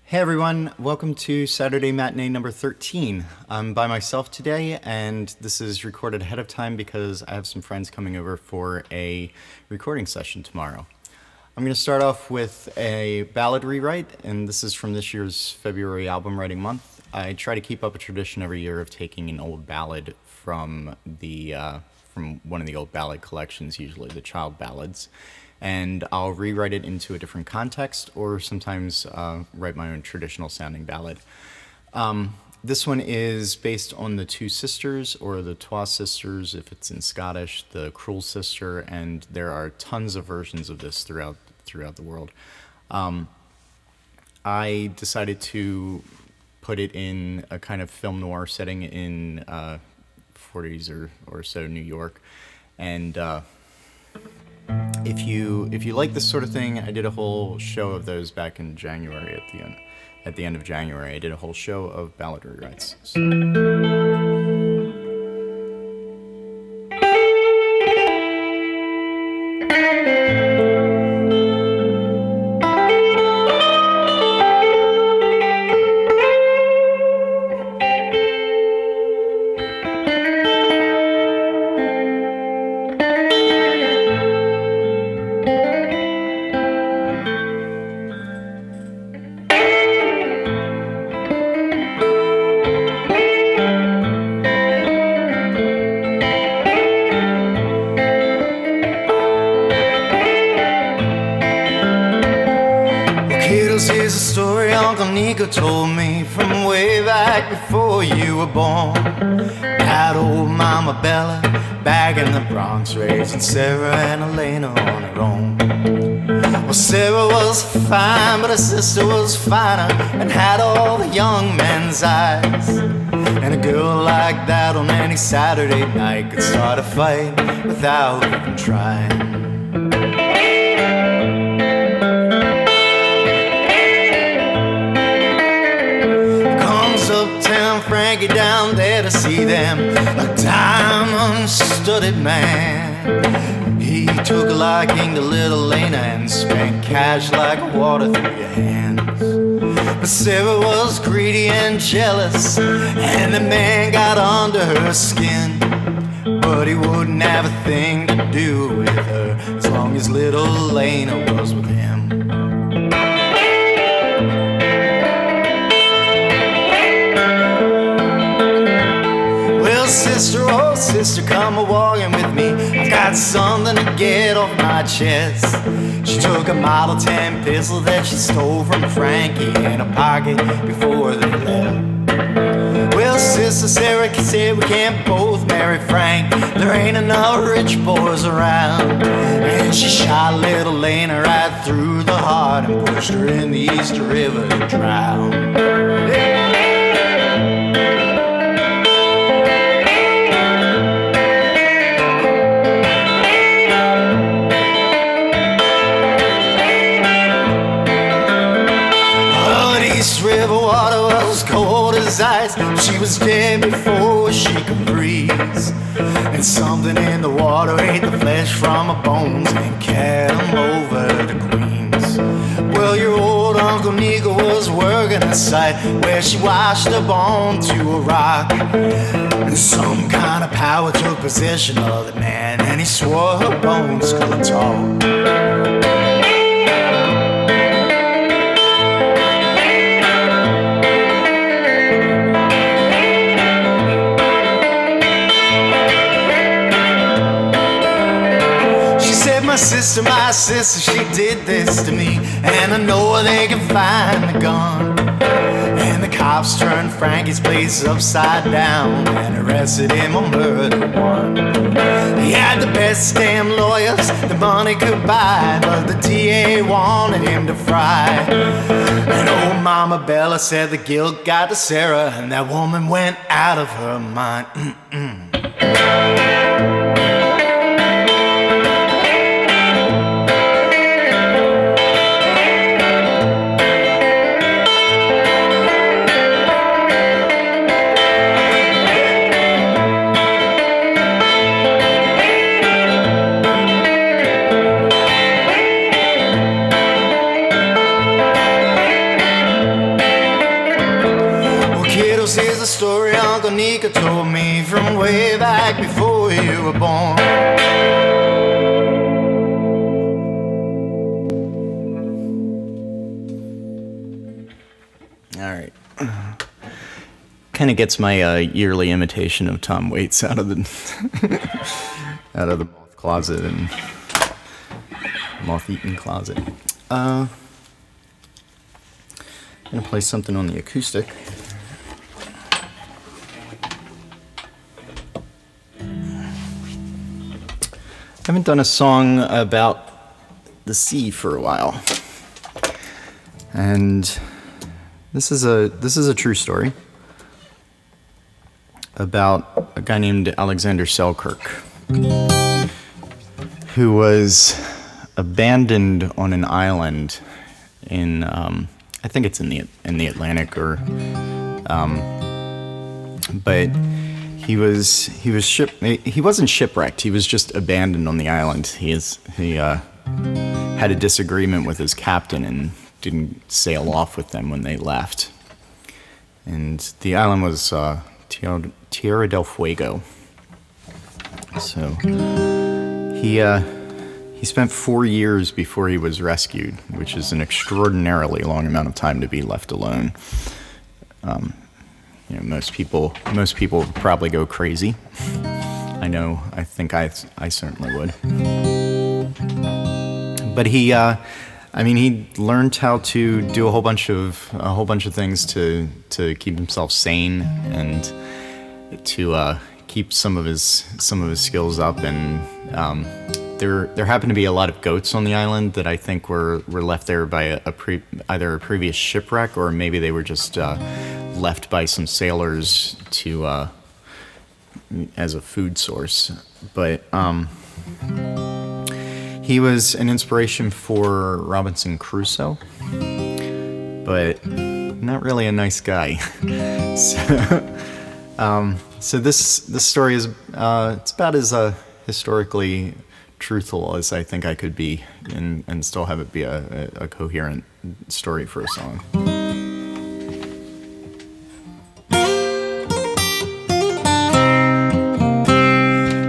Hey everyone, welcome to Saturday Matinee number 13. I'm by myself today, and this is recorded ahead of time because I have some friends coming over for a recording session tomorrow. I'm going to start off with a ballad rewrite, and this is from this year's February album writing month. I try to keep up a tradition every year of taking an old ballad from one of the old ballad collections, usually the child ballads, and I'll rewrite it into a different context or sometimes write my own traditional sounding ballad. This one is based on the Two Sisters, or the Twa Sisters if it's in Scottish, the Cruel Sister, and there are tons of versions of this throughout the world. I decided to put it in a kind of film noir setting in 40s or so New York, and if you like this sort of thing, I did a whole show of those back in January at the end of January. I did a whole show of ballad rewrites. Here's a story Uncle Nico told me from way back before you were born. That old Mama Bella back in the Bronx, raising Sara and Lena on her own. Well, Sara was fine, but her sister was finer and had all the young men's eyes. And a girl like that on any Saturday night could start a fight without even trying. Frankie down there to see them, a diamond-studded man. He took a liking to little Lena and spent cash like water through your hands. But Sara was greedy and jealous, and the man got under her skin. But he wouldn't have a thing to do with her as long as little Lena was with him. Sister, oh sister, come a-walking with me. I've got something to get off my chest. She took a Model 10 pistol that she stole from Frankie in a pocket before they left. Well, Sister Sara said we can't both marry Frank. There ain't enough rich boys around. And she shot little Lena right through the heart and pushed her in the Easter River to drown. River water was cold as ice. She was dead before she could breathe. And something in the water ate the flesh from her bones and carried them over to Queens. Well, your old Uncle Nico was working a site where she washed her bone to a rock. And some kind of power took possession of the man, and he swore her bones could talk. My sister, she did this to me, and I know they can find the gun. And the cops turned Frankie's place upside down and arrested him on murder one. He had the best damn lawyers the money could buy, but the DA wanted him to fry. And old Mama Bella said the guilt got to Sara, and that woman went out of her mind. is a story Uncle Nika told me from way back before you were born. All right. Kind of gets my yearly imitation of Tom Waits out of the out of the moth closet and moth-eaten closet. I'm gonna play something on the acoustic. I haven't done a song about the sea for a while, and this is a true story about a guy named Alexander Selkirk, who was abandoned on an island in I think it's in the Atlantic, or but he wasn't shipwrecked. He was just abandoned on the island. He had a disagreement with his captain and didn't sail off with them when they left. And the island was Tierra del Fuego. So he spent 4 years before he was rescued, which is an extraordinarily long amount of time to be left alone. Most people would probably go crazy. I think I certainly would. But he learned how to do a whole bunch of things to keep himself sane and to keep some of his skills up. And there happened to be a lot of goats on the island that I think were left there by either a previous shipwreck, or maybe they were just left by some sailors to as a food source. But he was an inspiration for Robinson Crusoe, but not really a nice guy. So this story is it's about as historically truthful as I think I could be, and still have it be a coherent story for a song.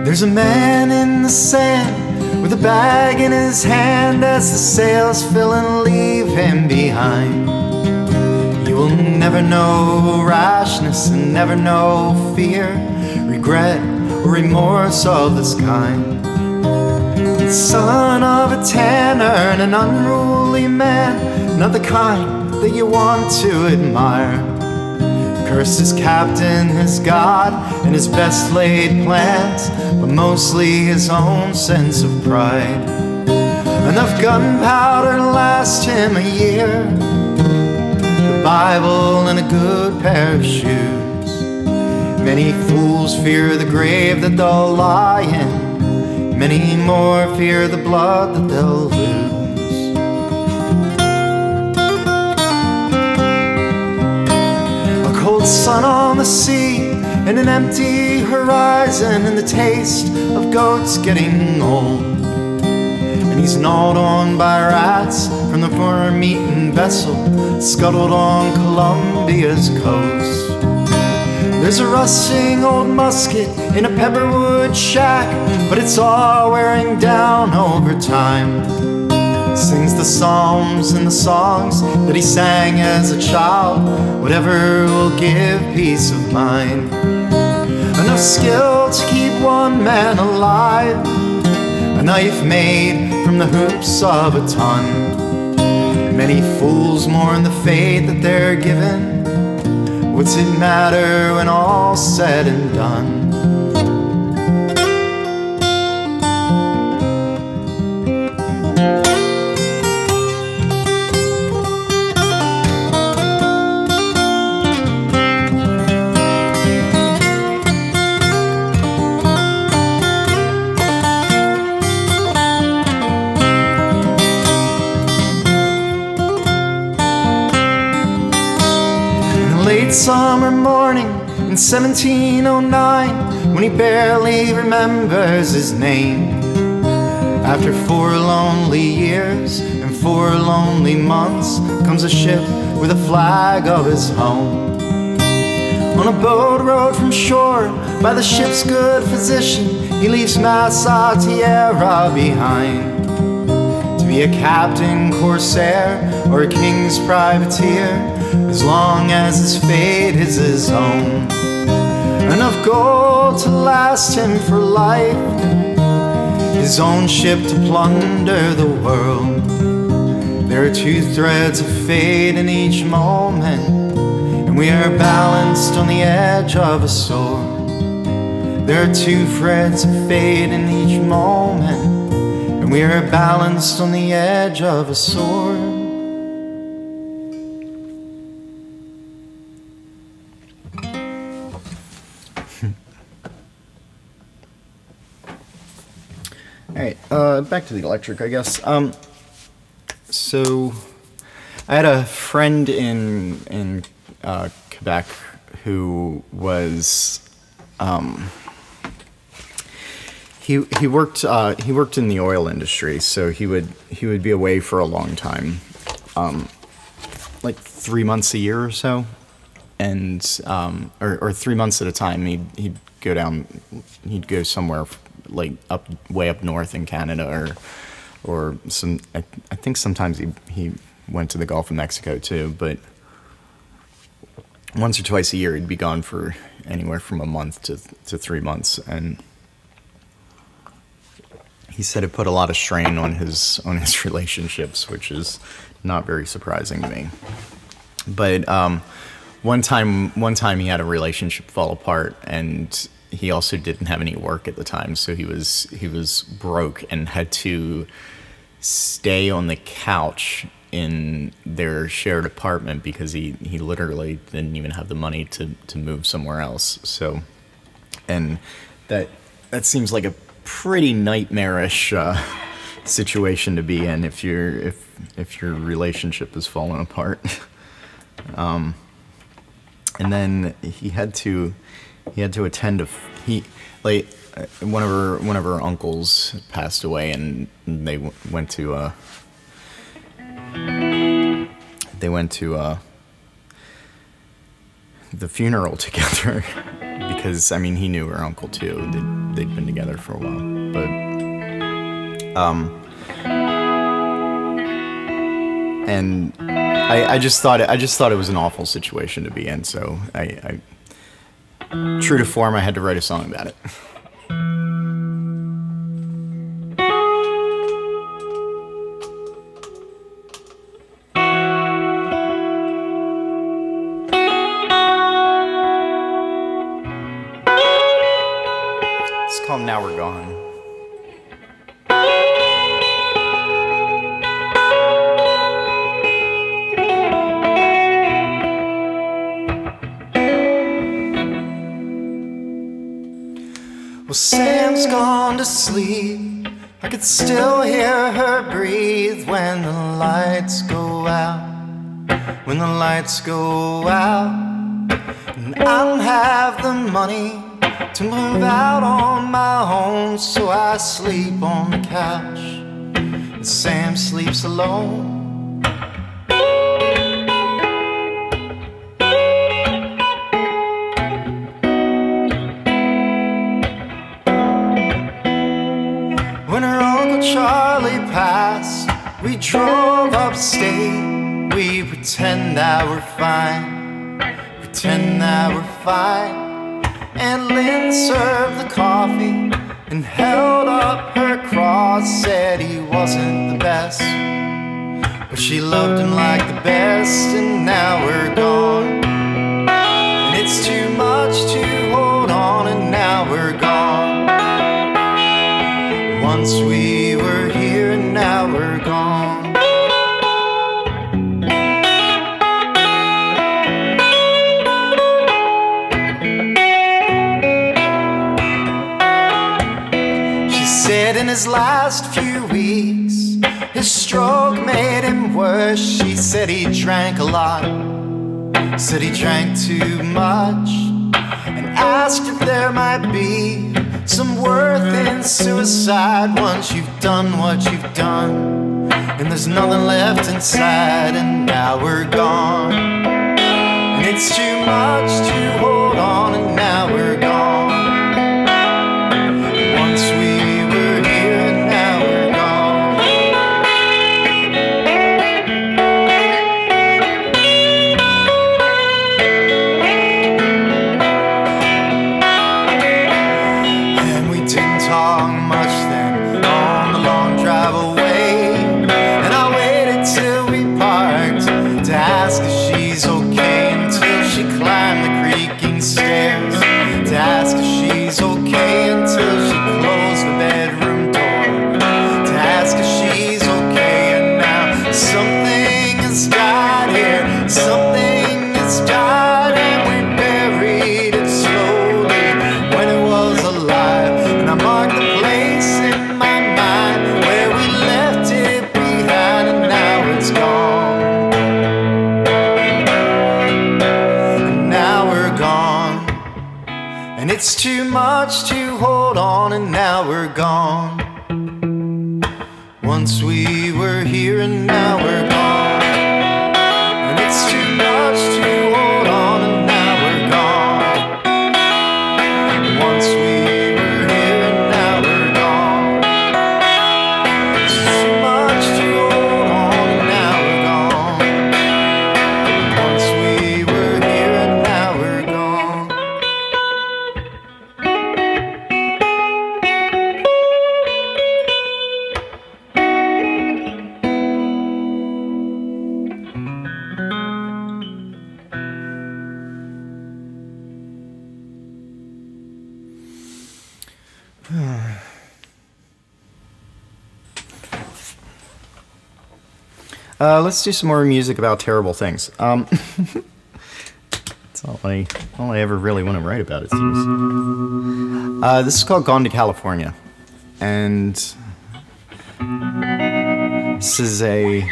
There's a man in the sand with a bag in his hand as the sails fill and leave him behind. You will never know rashness and never know fear, regret or remorse of this kind. The son of a tanner and an unruly man, not the kind that you want to admire. Cursed his captain, his God, and his best laid plans, but mostly his own sense of pride. Enough gunpowder to last him a year, the Bible and a good pair of shoes. Many fools fear the grave that they'll lie in, many more fear the blood that they'll lose. Cold sun on the sea and an empty horizon, and the taste of goats getting old. And he's gnawed on by rats from the worm-eaten vessel scuttled on Columbia's coast. There's a rusting old musket in a pepperwood shack, but it's all wearing down over time. Sings the psalms and the songs that he sang as a child, whatever will give peace of mind. Enough skill to keep one man alive, a knife made from the hoops of a ton. Many fools mourn the fate that they're given. What's it matter when all's said and done? Late summer morning in 1709, when he barely remembers his name. After 4 lonely years and 4 lonely months, comes a ship with a flag of his home. On a boat rowed from shore by the ship's good physician, he leaves Massa Tierra behind to be a captain, corsair, or a king's privateer, as long as his fate is his own. Enough gold to last him for life, his own ship to plunder the world. There are two threads of fate in each moment, and we are balanced on the edge of a sword. There are two threads of fate in each moment, and we are balanced on the edge of a sword. Alright, back to the electric, I guess. So I had a friend in Quebec who was he worked in the oil industry, so he would be away for a long time, like 3 months a year or so, and or 3 months at a time. He'd go somewhere like way up north in Canada, or some. I think sometimes he went to the Gulf of Mexico too, but once or twice a year he'd be gone for anywhere from a month to 3 months, and he said it put a lot of strain on his relationships, which is not very surprising to me. But one time he had a relationship fall apart, and he also didn't have any work at the time, so he was broke and had to stay on the couch in their shared apartment because he literally didn't even have the money to move somewhere else. So, and that seems like a pretty nightmarish situation to be in if your relationship is falling apart. And then he had to attend one of her uncles passed away, and they went to the funeral together because, I mean, he knew her uncle too. They'd been together for a while, but and I just thought it was an awful situation to be in. So I true to form, I had to write a song about it. It's called Now We're Gone. Well, Sam's gone to sleep. I could still hear her breathe when the lights go out. When the lights go out, and I don't have the money to move out on my own, so I sleep on the couch, and Sam sleeps alone. When her Uncle Charlie passed, we drove upstate. We pretend that we're fine, pretend that we're fine. And Lynn served the coffee and held up her cross, said he wasn't the best, but she loved him like the best. And now we're gone, and it's too much to hold on, and now we're gone. Once we were here, and now we're gone. In his last few weeks, his stroke made him worse. She said he drank a lot, said he drank too much, and asked if there might be some worth in suicide once you've done what you've done, and there's nothing left inside. And now we're gone, and it's too much to hold it's too much to hold on, and now we're gone. Once we were here and now we're gone. And it's too much to hold on, and now we're gone. Once we were here and now we're gone. It's too much to hold on, and now we're gone. Once we were here and now we're gone. Let's do some more music about terrible things. That's all I ever really want to write about, it seems. This is called Gone to California. And this is an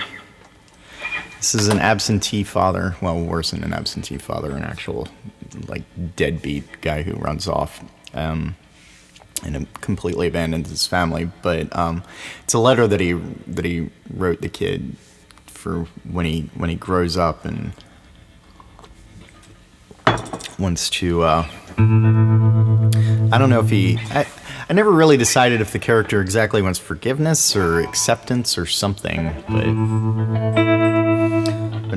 absentee father. Well, worse than an absentee father, an actual, like, deadbeat guy who runs off. And completely abandons his family, but it's a letter that he wrote the kid for when he grows up and wants to. I don't know if I never really decided if the character exactly wants forgiveness or acceptance or something, but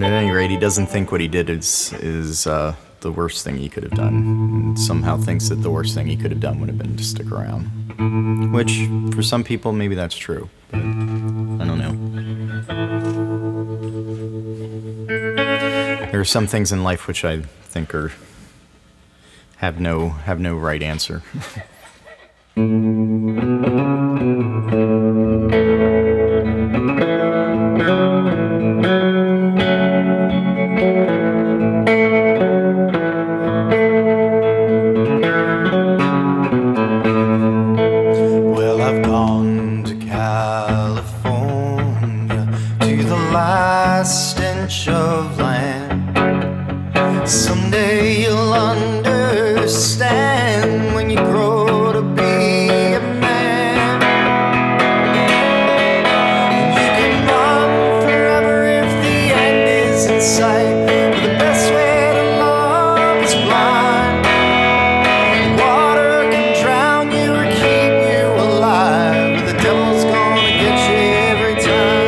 at any rate, he doesn't think what he did is the worst thing he could have done, and somehow thinks that the worst thing he could have done would have been to stick around. Which, for some people, maybe that's true, but I don't know. There are some things in life which I think have no right answer. Someday you'll understand when you grow to be a man. And you can run forever if the end is in sight, but the best way to love is blind. Water can drown you or keep you alive, but the devil's gonna get you every time.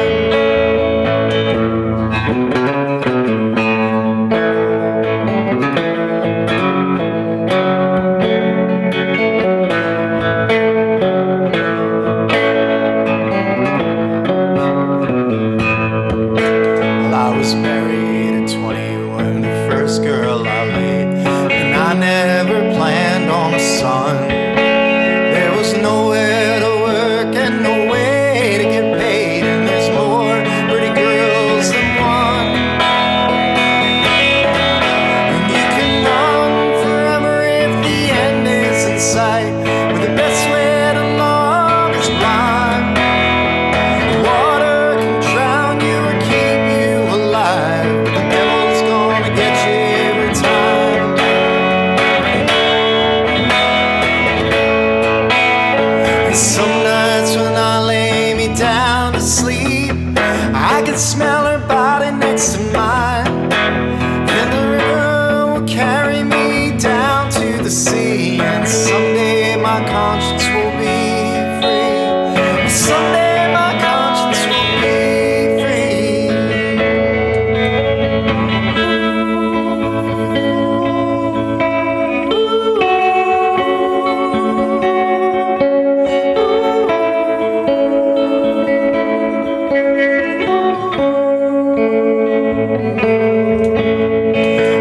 Smell her body next to mine. Then the river will carry me down to the sea, and someday my conscience will be free. Someday my conscience will be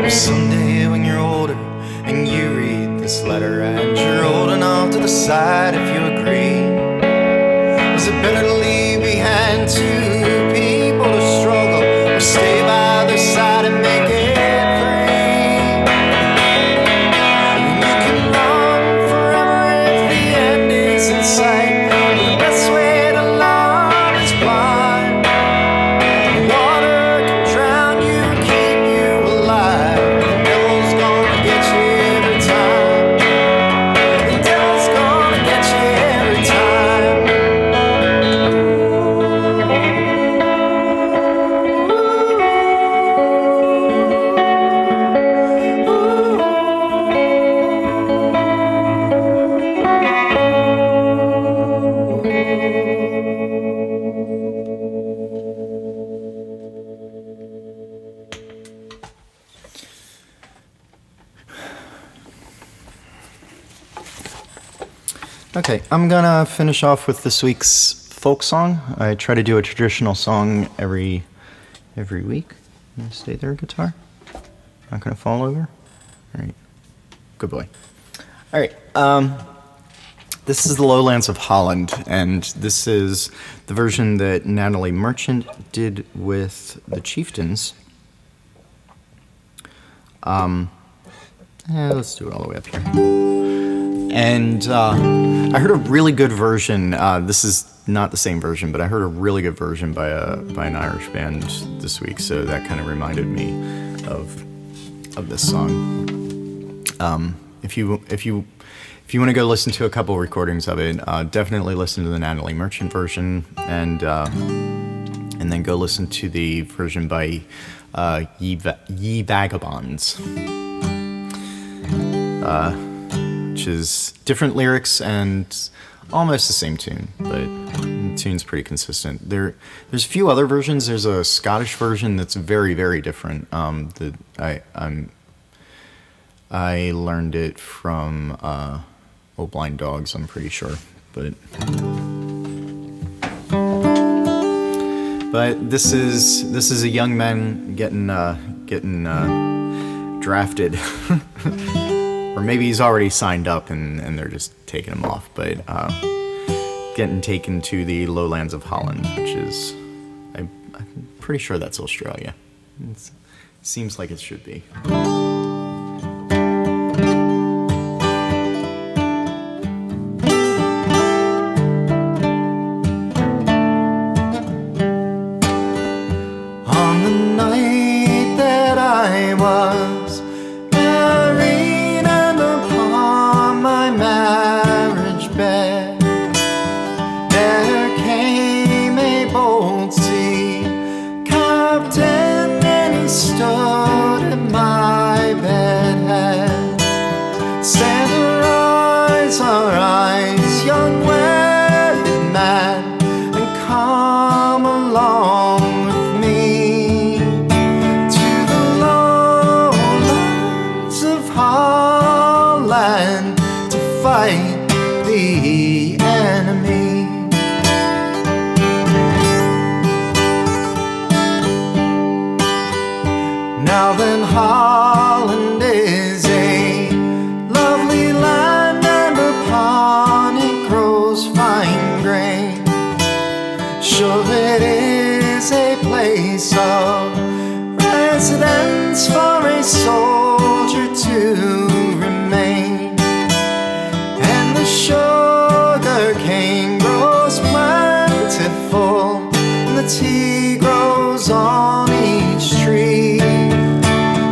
Someday when you're older and you read this letter and you're old enough to decide Okay, I'm gonna finish off with this week's folk song. I try to do a traditional song every week. You gonna stay there, guitar? Not gonna fall over? All right, good boy. All right, this is the Lowlands of Holland, and this is the version that Natalie Merchant did with the Chieftains. Let's do it all the way up here. And I heard a really good version. This is not the same version, but I heard a really good version by an Irish band this week. So that kind of reminded me of this song. If you want to go listen to a couple recordings of it, definitely listen to the Natalie Merchant version, and then go listen to the version by Ye Vagabonds. Which is different lyrics and almost the same tune, but the tune's pretty consistent. There's a few other versions. There's a Scottish version that's very, very different. I learned it from Old Blind Dogs, I'm pretty sure, but this is a young man getting drafted. Or maybe he's already signed up and they're just taking him off, but getting taken to the Lowlands of Holland, which is, I'm pretty sure that's Australia. It seems like it should be. On the night that I was married and upon my marriage bed, there came a bold sea captain and he stood at my bedhead. Said, arise, young wedded man, and come along with me to the lowlands of Holland to fight the enemy. Now then, Holland is a lovely land, and upon it grows fine grain. Sure, it is a place of residence for a soldier to remain. And the sugar cane grows plentiful, and the tea grows on each tree.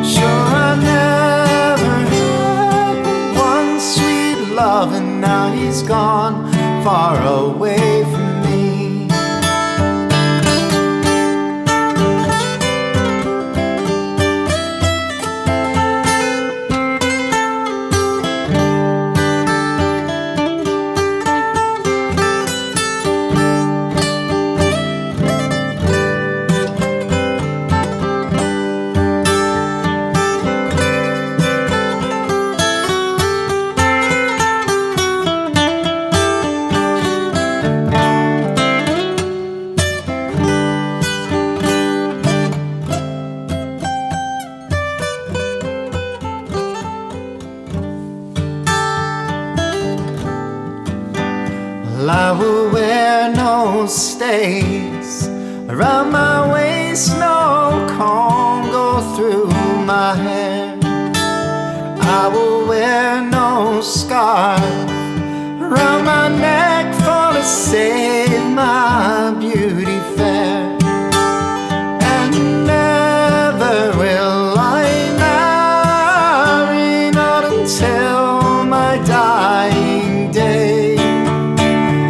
Sure, I never had but one sweet love, and now he's gone far away from me. I will wear no stays around my waist, no comb go through my hair. I will wear no scarf around my neck for to save my beauty fair. And never will I marry, not until my dying day.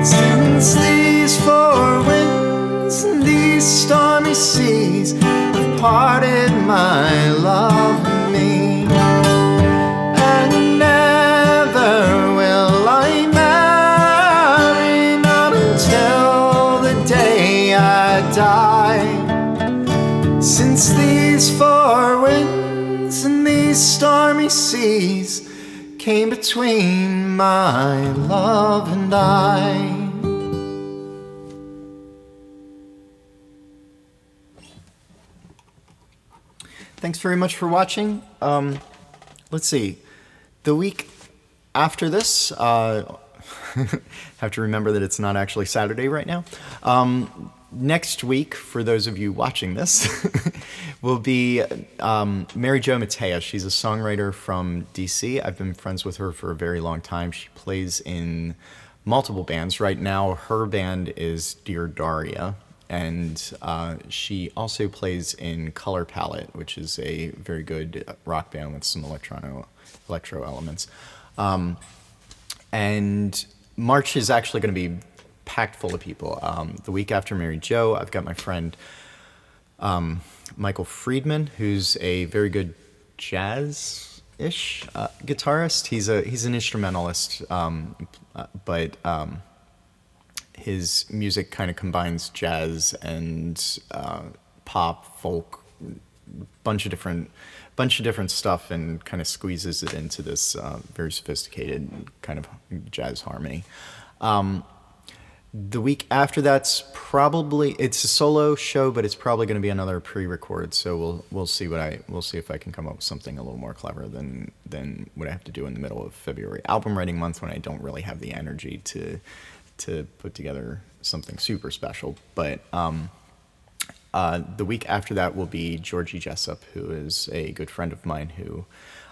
Since these four winds and these stormy seas have parted my love and me, and never will I marry, not until the day I die. Since these four winds and these stormy seas came between my love and I. Thanks very much for watching. Let's see. The week after this, have to remember that it's not actually Saturday right now. Next week, for those of you watching this, will be Mary Jo Matinee. She's a songwriter from DC. I've been friends with her for a very long time. She plays in multiple bands. Right now, her band is Dear Daria, and she also plays in Color Palette, which is a very good rock band with some electro elements. And March is actually going to be packed full of people. The week after Mary Jo, I've got my friend Michael Friedman, who's a very good jazz-ish guitarist. He's an instrumentalist, but his music kind of combines jazz and pop, folk, bunch of different stuff, and kind of squeezes it into this very sophisticated kind of jazz harmony. The week after that's it's a solo show, but it's probably going to be another pre-record. So we'll see if I can come up with something a little more clever than what I have to do in the middle of February, album writing month, when I don't really have the energy to put together something super special. But the week after that will be Georgie Jessup, who is a good friend of mine, who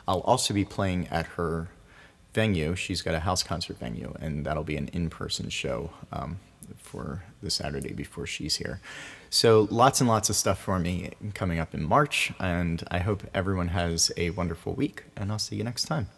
I'll also be playing at her venue. She's got a house concert venue, and that'll be an in-person show for the Saturday before she's here. So lots and lots of stuff for me coming up in March, and I hope everyone has a wonderful week, and I'll see you next time.